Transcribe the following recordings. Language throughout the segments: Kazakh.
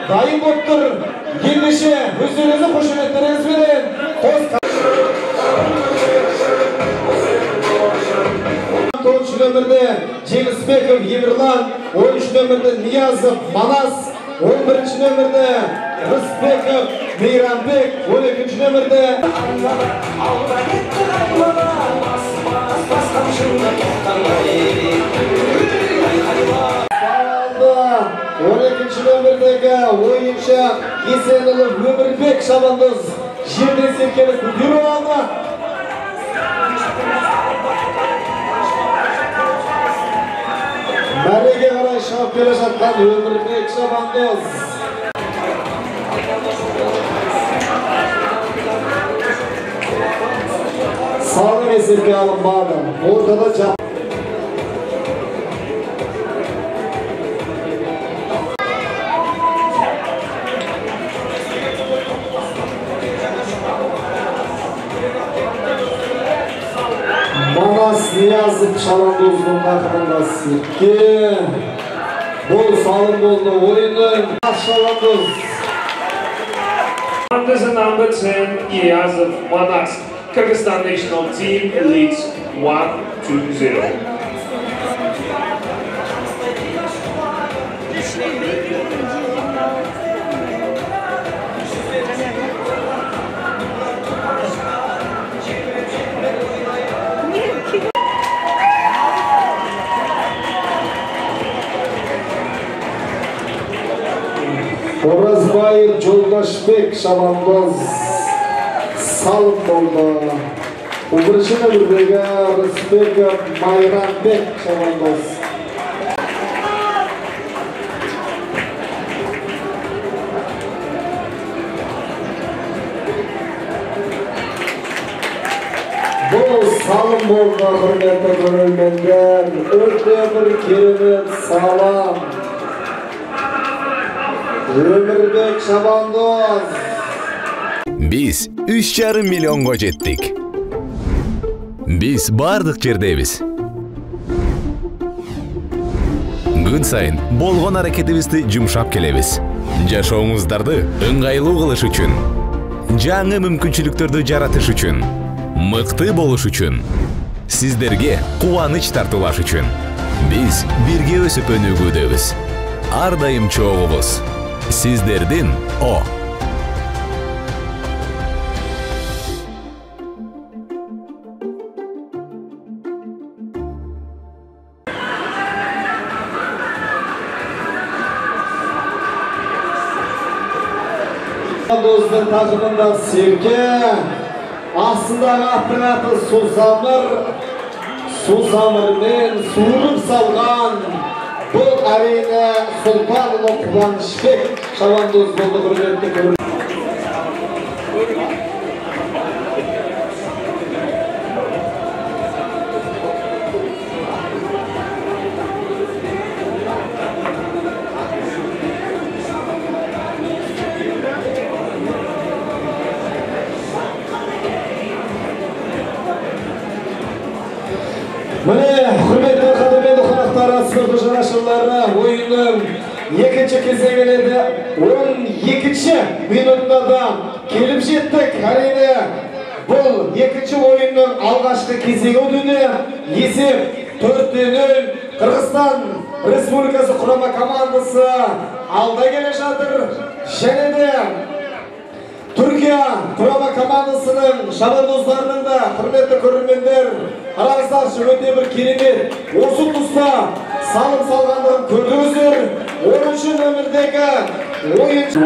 dayım boptur. Gelişi özünüzü koşunetleriniz bilen To'rtinchi nömerde Jengizbekov Yemirlan, 13 nömerde Niyazov Manas, 11 nömerde Rizbekov Meyrambek, 12 nömerde Sağoldu 12 nömerdeki oyuncu Esenulov Ömürbek Şabandoz жерден серкені көтеріп алды. Мәреге қарай шығып келе жатқан Ömürbek Şabandoz. Салым есепке алынбады. Ортада жап. Manas Niyazov Şabandozdың тақымында серке. Бұл салым болды ойынның. Şabandoz. Under number 10, Niyazov Manas. Kyrgyzstan national team leads 1-0. Orazbayev Joldaşbek Şabandoz salım oldu. 11 nömerdeki Rizbekov Meyrambek Şabandoz. Bu salım oldu hürmetli görülmenler. Öte bir keremet salam. Ömürbek Şabandoz. Biz 3,5 millionga jetdik. Biz bardıq жердебиз. Gün сайын болгон аракетибизди жумшап келебиз. Жашооңуздарды ыңгайлуу кылыш үчүн, жаңы мүмкүнчүлүктөрдү жаратыш үчүн, мыкты болуш үчүн, сиздерге кубаныч тартуулаш үчүн. Биз бирге өсүп өнүгүүдөбүз. Ар дайым чогубуз. Sizlerden o. Dostun takımında Serke. Aslında attığın atı Suzamır'ın suğurup salgan. Bu arena Sultanlı Kuvanışbek Şabandoz oldu hürmetli görüntü. Mine hürmetli kademeli konaklara spor jaraşırları oyunun ikinci кезеңіне 12 минутlarda kelip jettik. Әрине бұл екінші ойынның алғашқы кезеңі өтуде есеп 4-0 Қырғызстан Республикасы құрама командасы алда келе жатыр. Және де Түркия құрама командасының шабандоздарының да құрметті көрермендер, қараңыздаршы, өте бір керемет осы тұста салым салғандығын көрдіңіздер. 10-ші нөмірдегі ойыншы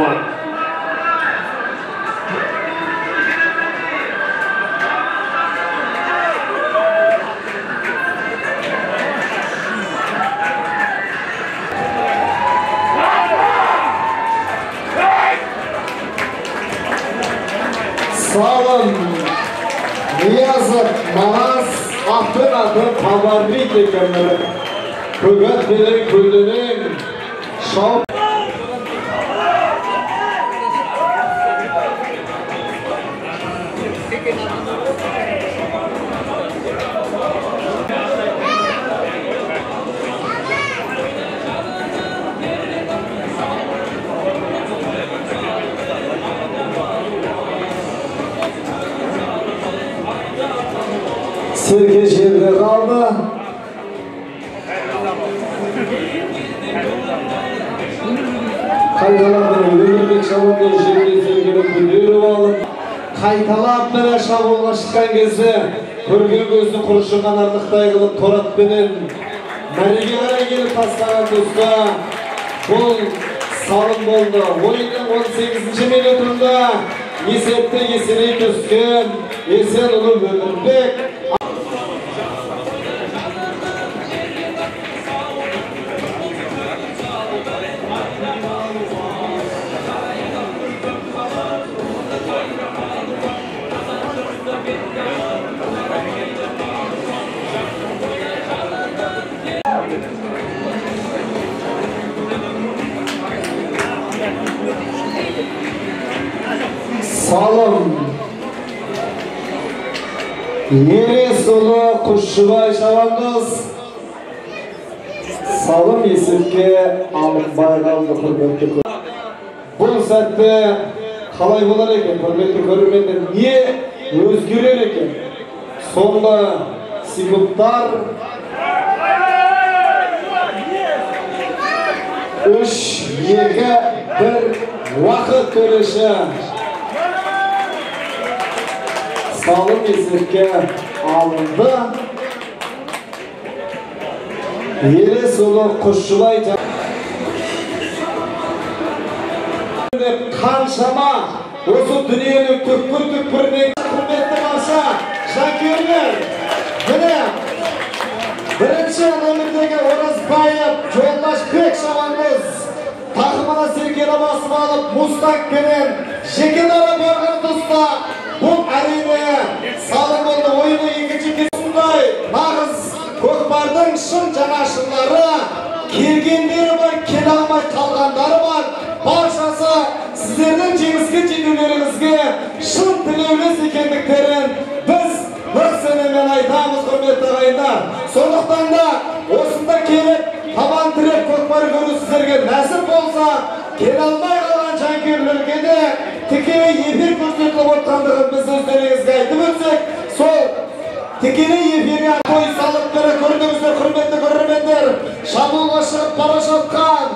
Салым Niyazov Manas atın Kabarlik ekranları Kögat Belek Kölde'nin şov Serke жерде kaldı. Kaytalap Өмірбек Шабандоз жерде Серкені көтеріп алып, қайталап бір шабуылға шыққан кезде көрген көзді құрышыған артықтай қылып торатпенен мәреге қарай келіп тастаған тұста бұл салым болды. Ойынның 18-ші минутында есепті есеней түскен Есенұлы Өмірбек Salım Yeresulu Kuşçubay Şabandoz Salım есепке alınbay kaldı hürmetli көрермен. Бұл сәтте қалай болар екен hürmetli көрермендер, не өзгерер екен? Соңғы секундтар 3-2-1 уақыт төреші Salım есепке alındı. Yeresulu Kuşçubay қаншама осы дүниенің түкпір-түкпірінен құрметті барша жанкүйерлер. Міне бірінші нөмірдегі Оразбаев Жолдашбек Шабандоз тақымына Серкені басып алып, Мустангпенен жеке дара барған тұста бұл әрине Салым болды. Ойыны екінші кезінде нағыз көкпардың шын жанашырлары, келгендері бар, келе алмай қалғандары бар. Баршасы сіздердің жеңіске жетулеріңізге шын тілеулес екендіктерін біз бір сеніммен айтамыз, құрметті ағайындар. Сондықтан да осында келіп табан тіреп көкпар көру сіздерге нәсіп болса, келе алмай қалған жанкүйерлерге де тікелей эфир көрсетіліп отырғандығын біз өздеріңізге айтып өтсек, сол тікелей эфирге той салып бері көрдіңіздер, құрметті көрермендер. Шабуылға шығып бара жатқан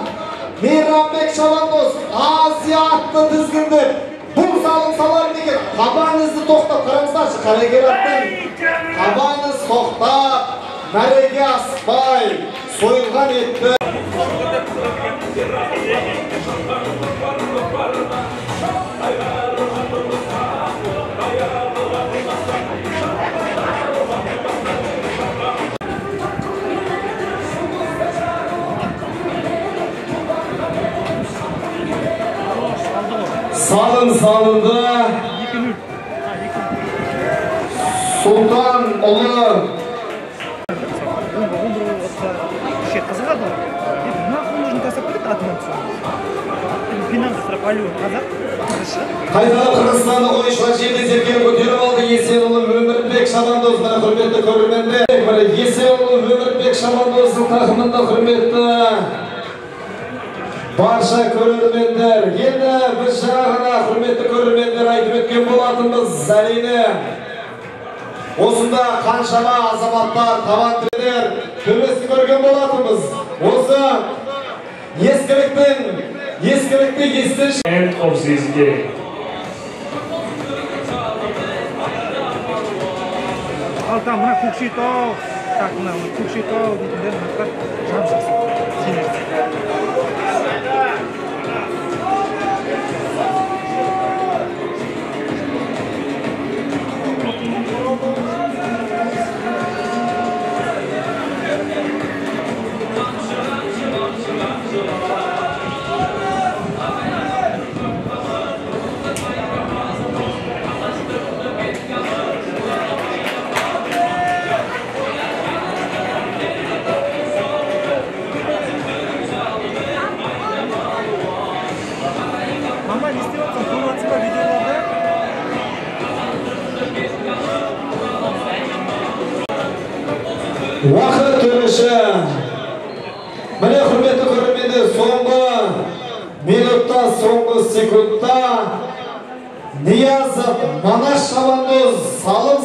Мейрамбек Шабандоз Азия атты тізгіндеп бұл салым салар деген табаныңызды тоқтап қараңыздаршы, қарагераттың табаныңыз тоқтап мәреге аспай сойылған етті Salım salındı. Sultan Ulu Қайталап Қырғызстандық ойыншылар жерде Серкені көтеріп алды. Есенұлы Өмірбек Шабандоз, мына құрметті көрермендер. Есенұлы Өмірбек Шабандоздың тақымында құрметті барша көрермендер. Енді біз жаңағына құрметті көрермендер айтып өткен болатынбыз. Әрине осында қаншама азаматтар, табан тірелер төбесін көрген болатынбыз. Осы ескілікті естірші End of this game. Ал там мына Көкшетау, так мына Көкшетау дейтіндер мақтап жан Уақыт төреші. Міне құрметті көрермендер, соңғы минутта, соңғы секундта Ниязов Манас Шабандоз салым